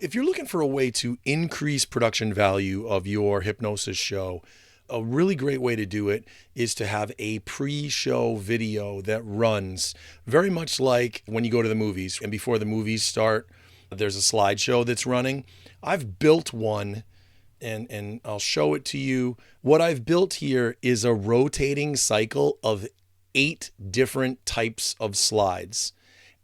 If you're looking for a way to increase production value of your hypnosis show, a really great way to do it is to have a pre-show video that runs very much like when you go to the movies. And before the movies start, there's a slideshow that's running. I've built one and I'll show it to you. What I've built here is a rotating cycle of 8 different types of slides.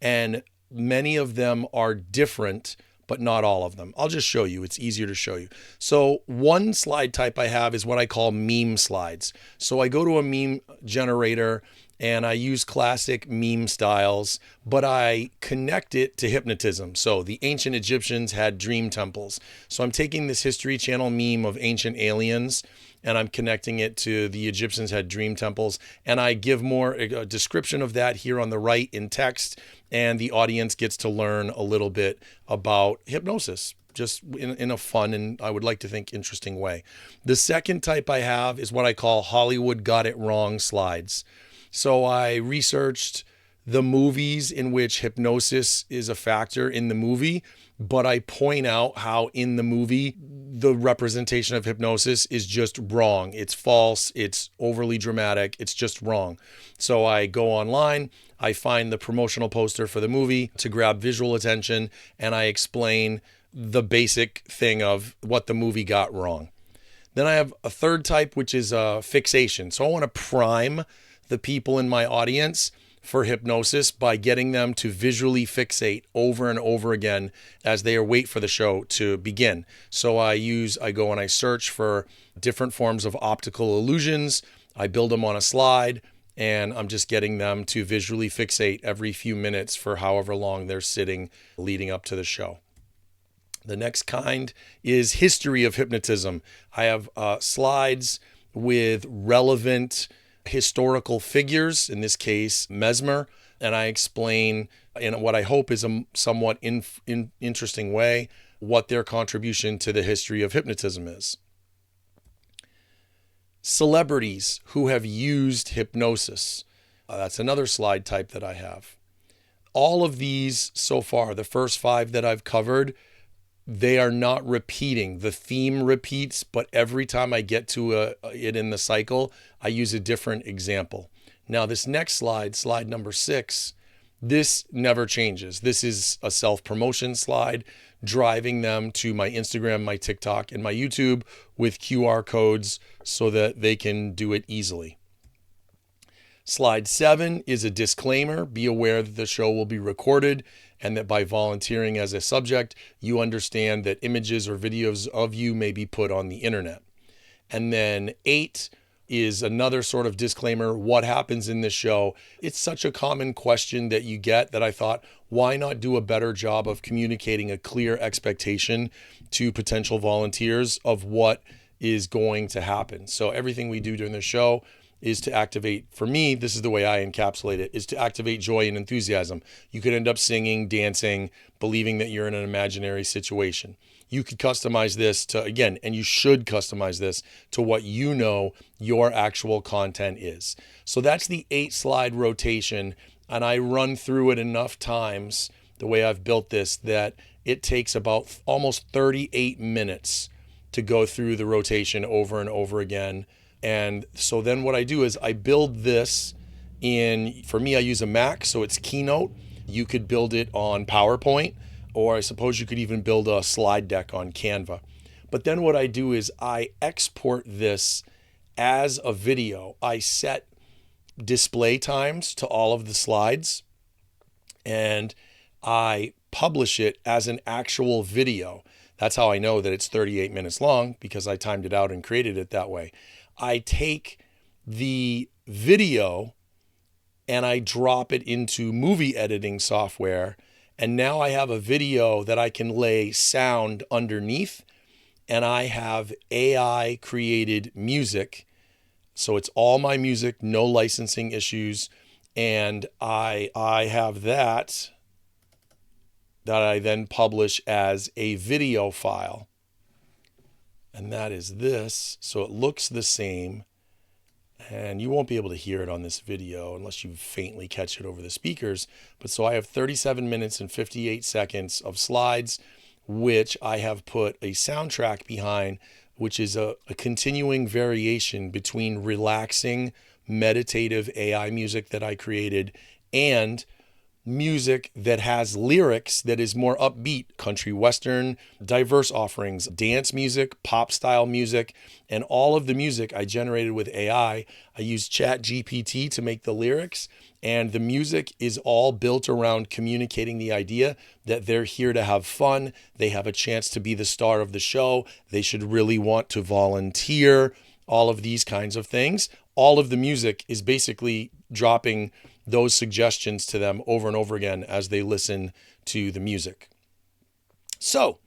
And many of them are different, but not all of them. I'll just show you. It's easier to show you. So one slide type I have is what I call meme slides. So I go to a meme generator and I use classic meme styles, but I connect it to hypnotism. So the ancient Egyptians had dream temples. So I'm taking this History Channel meme of ancient aliens and I'm connecting it to the Egyptians had dream temples. And I give more a description of that here on the right in text, and the audience gets to learn a little bit about hypnosis, just in a fun and I would like to think interesting way. The second type I have is what I call Hollywood got it wrong slides. So I researched the movies in which hypnosis is a factor in the movie, but I point out how in the movie, the representation of hypnosis is just wrong. It's false. It's overly dramatic. It's just wrong. So I go online, I find the promotional poster for the movie to grab visual attention, and I explain the basic thing of what the movie got wrong. Then I have a third type, which is fixation. So I want to prime the people in my audience for hypnosis by getting them to visually fixate over and over again as they wait for the show to begin. So I go and I search for different forms of optical illusions. I build them on a slide, and I'm just getting them to visually fixate every few minutes for however long they're sitting leading up to the show. The next kind is history of hypnotism. I have slides with relevant historical figures, in this case, Mesmer, and I explain in what I hope is a somewhat interesting way what their contribution to the history of hypnotism is. Celebrities who have used hypnosis. That's another slide type that I have. All of these so far, the first 5 that I've covered, they are not repeating. The theme repeats, but every time I get to it in the cycle, I use a different example. Now, this next slide, slide number 6, this never changes. This is a self-promotion slide, driving them to my Instagram, my TikTok, and my YouTube with QR codes so that they can do it easily. Slide 7 is a disclaimer. Be aware that the show will be recorded and that by volunteering as a subject, you understand that images or videos of you may be put on the internet. And then 8 is another sort of disclaimer. What happens in this show? It's such a common question that you get that I thought, why not do a better job of communicating a clear expectation to potential volunteers of what is going to happen? So everything we do during the show is to activate, for me, this is the way I encapsulate it, is to activate joy and enthusiasm. You could end up singing, dancing, believing that you're in an imaginary situation. You could customize this to, again, and you should customize this to what you know your actual content is. So that's the 8-slide rotation, and I run through it enough times, the way I've built this, that it takes about almost 38 minutes to go through the rotation over and over again. And so then what I do is I build this for me, I use a Mac, so it's Keynote. You could build it on PowerPoint, or I suppose you could even build a slide deck on Canva. But then what I do is I export this as a video. I set display times to all of the slides, and I publish it as an actual video. That's how I know that it's 38 minutes long, because I timed it out and created it that way. I take the video and I drop it into movie editing software. And now I have a video that I can lay sound underneath, and I have AI created music. So it's all my music, no licensing issues. And I have that I then publish as a video file. And that is this. So it looks the same, and you won't be able to hear it on this video unless you faintly catch it over the speakers. But so I have 37 minutes and 58 seconds of slides which I have put a soundtrack behind, which is a continuing variation between relaxing, meditative AI music that I created and music that has lyrics that is more upbeat, country western, diverse offerings, dance music, pop style music, and all of the music I generated with AI. I used ChatGPT to make the lyrics, and the music is all built around communicating the idea that they're here to have fun. They have a chance to be the star of the show. They should really want to volunteer, all of these kinds of things. All of the music is basically dropping those suggestions to them over and over again as they listen to the music. So,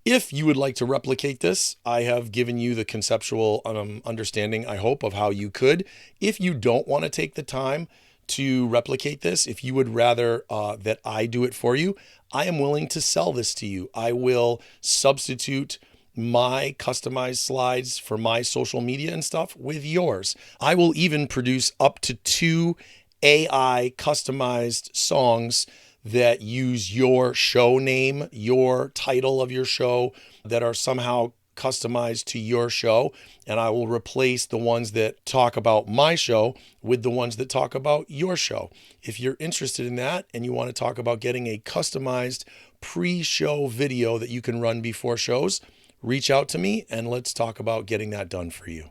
if you would like to replicate this, I have given you the conceptual understanding, I hope, of how you could. If you don't want to take the time to replicate this, if you would rather that I do it for you, I am willing to sell this to you. I will substitute my customized slides for my social media and stuff with yours. I will even produce up to 2 AI customized songs that use your show name, your title of your show, that are somehow customized to your show. And I will replace the ones that talk about my show with the ones that talk about your show. If you're interested in that and you want to talk about getting a customized pre-show video that you can run before shows, reach out to me and let's talk about getting that done for you.